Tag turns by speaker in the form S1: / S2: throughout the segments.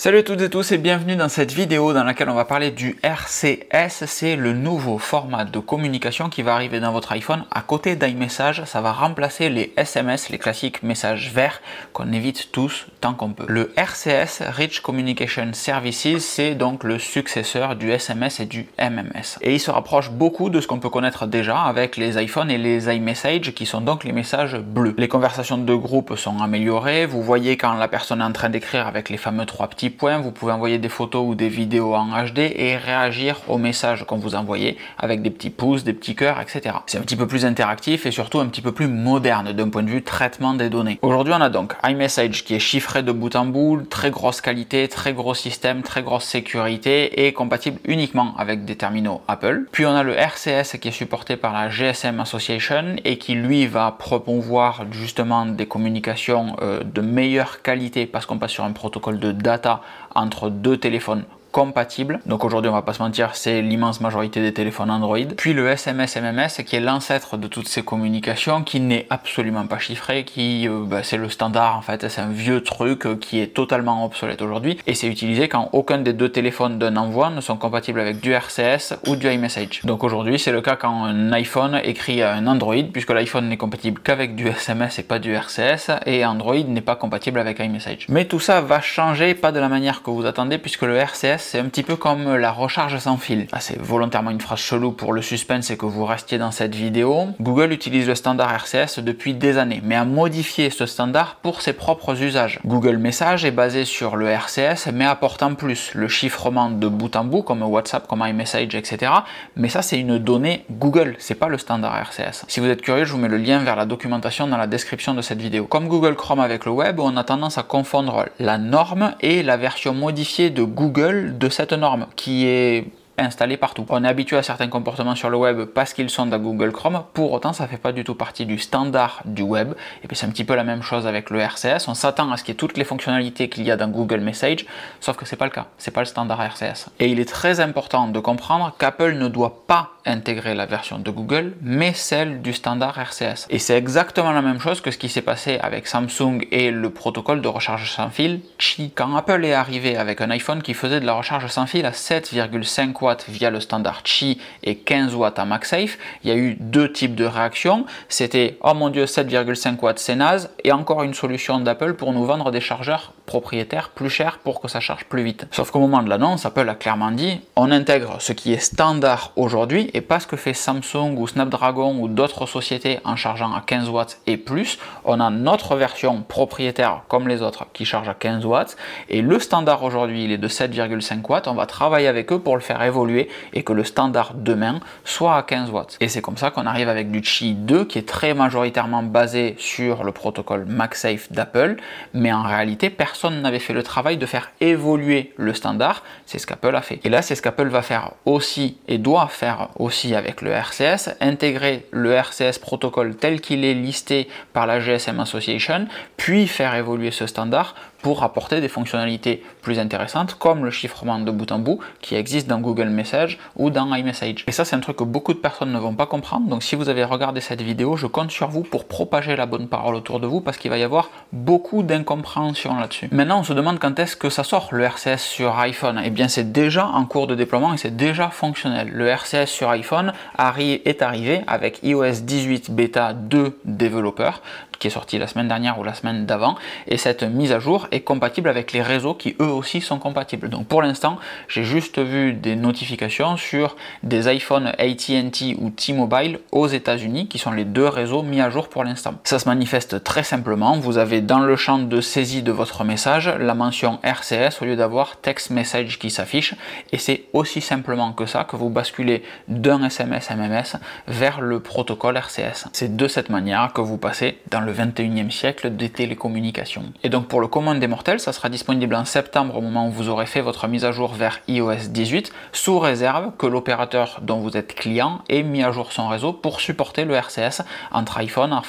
S1: Salut à toutes et tous et bienvenue dans cette vidéo dans laquelle on va parler du RCS. C'est le nouveau format de communication qui va arriver dans votre iPhone. À côté d'iMessage, ça va remplacer les SMS, les classiques messages verts qu'on évite tous tant qu'on peut. Le RCS, Rich Communication Services, c'est donc le successeur du SMS et du MMS. Et il se rapproche beaucoup de ce qu'on peut connaître déjà avec les iPhones et les iMessage qui sont donc les messages bleus. Les conversations de groupe sont améliorées. Vous voyez quand la personne est en train d'écrire avec les fameux 3 petits points, vous pouvez envoyer des photos ou des vidéos en HD et réagir aux messages qu'on vous envoyait avec des petits pouces, des petits cœurs, etc. C'est un petit peu plus interactif et surtout un petit peu plus moderne d'un point de vue traitement des données. Aujourd'hui, on a donc iMessage qui est chiffré de bout en bout, très grosse qualité, très gros système, très grosse sécurité et compatible uniquement avec des terminaux Apple. Puis on a le RCS qui est supporté par la GSM Association et qui lui va promouvoir justement des communications de meilleure qualité parce qu'on passe sur un protocole de data entre deux téléphones compatibles. Donc aujourd'hui, on va pas se mentir, c'est l'immense majorité des téléphones Android. Puis le SMS MMS qui est l'ancêtre de toutes ces communications, qui n'est absolument pas chiffré, qui c'est le standard en fait, c'est un vieux truc qui est totalement obsolète aujourd'hui et c'est utilisé quand aucun des deux téléphones d'un envoi ne sont compatibles avec du RCS ou du iMessage. Donc aujourd'hui, c'est le cas quand un iPhone écrit à un Android, puisque l'iPhone n'est compatible qu'avec du SMS et pas du RCS, et Android n'est pas compatible avec iMessage. Mais tout ça va changer, pas de la manière que vous attendez, puisque le RCS c'est un petit peu comme la recharge sans fil. Ah, c'est volontairement une phrase chelou pour le suspense et que vous restiez dans cette vidéo. Google utilise le standard RCS depuis des années, mais a modifié ce standard pour ses propres usages. Google Message est basé sur le RCS, mais apporte en plus le chiffrement de bout en bout, comme WhatsApp, comme iMessage, etc. Mais ça, c'est une donnée Google, c'est pas le standard RCS. Si vous êtes curieux, je vous mets le lien vers la documentation dans la description de cette vidéo. Comme Google Chrome avec le web, on a tendance à confondre la norme et la version modifiée de Google de cette norme qui est installé partout. On est habitué à certains comportements sur le web parce qu'ils sont dans Google Chrome, pour autant ça fait pas du tout partie du standard du web, et puis c'est un petit peu la même chose avec le RCS, on s'attend à ce qu'il y ait toutes les fonctionnalités qu'il y a dans Google Message, sauf que c'est pas le cas, c'est pas le standard RCS. Et il est très important de comprendre qu'Apple ne doit pas intégrer la version de Google, mais celle du standard RCS. Et c'est exactement la même chose que ce qui s'est passé avec Samsung et le protocole de recharge sans fil Qi. Quand Apple est arrivé avec un iPhone qui faisait de la recharge sans fil à 7,5 watts via le standard Qi et 15 watts à MagSafe, il y a eu deux types de réactions. C'était « Oh mon Dieu, 7,5 watts c'est naze » et encore une solution d'Apple pour nous vendre des chargeurs propriétaires plus chers pour que ça charge plus vite. Sauf qu'au moment de l'annonce, Apple a clairement dit « On intègre ce qui est standard aujourd'hui et pas ce que fait Samsung ou Snapdragon ou d'autres sociétés en chargeant à 15 watts et plus. On a notre version propriétaire comme les autres qui charge à 15 watts et le standard aujourd'hui il est de 7,5 watts. On va travailler avec eux pour le faire évoluer et que le standard demain soit à 15 watts. Et c'est comme ça qu'on arrive avec du Qi 2 qui est très majoritairement basé sur le protocole MagSafe d'Apple, mais en réalité personne n'avait fait le travail de faire évoluer le standard. C'est ce qu'Apple a fait. Et là c'est ce qu'Apple va faire aussi et doit faire aussi avec le RCS, intégrer le RCS protocole tel qu'il est listé par la GSM Association, puis faire évoluer ce standard pour apporter des fonctionnalités plus intéressantes comme le chiffrement de bout en bout qui existe dans Google Message ou dans iMessage. Et ça c'est un truc que beaucoup de personnes ne vont pas comprendre, donc si vous avez regardé cette vidéo, je compte sur vous pour propager la bonne parole autour de vous parce qu'il va y avoir beaucoup d'incompréhension là-dessus. Maintenant on se demande quand est-ce que ça sort le RCS sur iPhone. Eh bien c'est déjà en cours de déploiement et c'est déjà fonctionnel. Le RCS sur iPhone est arrivé avec iOS 18 Beta 2 Developer qui est sorti la semaine dernière ou la semaine d'avant, et cette mise à jour est compatible avec les réseaux qui eux aussi sont compatibles. Donc pour l'instant j'ai juste vu des notifications sur des iPhone AT&T ou T-Mobile aux États-Unis qui sont les deux réseaux mis à jour pour l'instant. Ça se manifeste très simplement, vous avez dans le champ de saisie de votre message la mention RCS au lieu d'avoir text message qui s'affiche, et c'est aussi simplement que ça que vous basculez d'un SMS MMS vers le protocole RCS. C'est de cette manière que vous passez dans le 21e siècle des télécommunications. Et donc pour le commun des mortels, ça sera disponible en septembre au moment où vous aurez fait votre mise à jour vers iOS 18, sous réserve que l'opérateur dont vous êtes client ait mis à jour son réseau pour supporter le RCS entre iPhone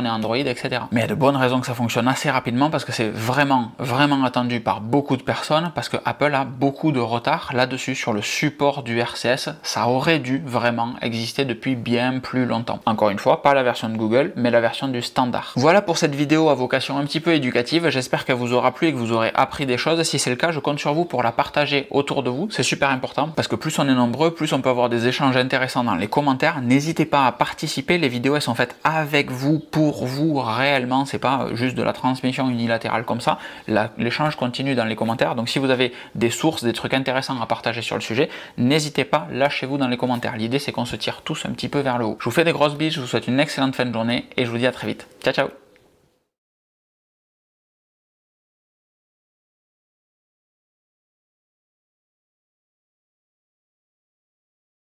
S1: et Android, etc. Mais il y a de bonnes raisons que ça fonctionne assez rapidement parce que c'est vraiment attendu par beaucoup de personnes, parce que Apple a beaucoup de retard là-dessus sur le support du RCS. Ça aurait dû vraiment exister depuis bien plus longtemps. Encore une fois, pas la version de Google, mais la version du standard. tard. Voilà pour cette vidéo à vocation un petit peu éducative. J'espère qu'elle vous aura plu et que vous aurez appris des choses. Si c'est le cas, je compte sur vous pour la partager autour de vous. C'est super important parce que plus on est nombreux, plus on peut avoir des échanges intéressants dans les commentaires. N'hésitez pas à participer. Les vidéos, elles sont faites avec vous, pour vous, réellement. C'est pas juste de la transmission unilatérale comme ça. L'échange continue dans les commentaires. Donc si vous avez des sources, des trucs intéressants à partager sur le sujet, n'hésitez pas, lâchez-vous dans les commentaires. L'idée, c'est qu'on se tire tous un petit peu vers le haut. Je vous fais des grosses bises, je vous souhaite une excellente fin de journée et je vous dis à très vite. Ciao, ciao!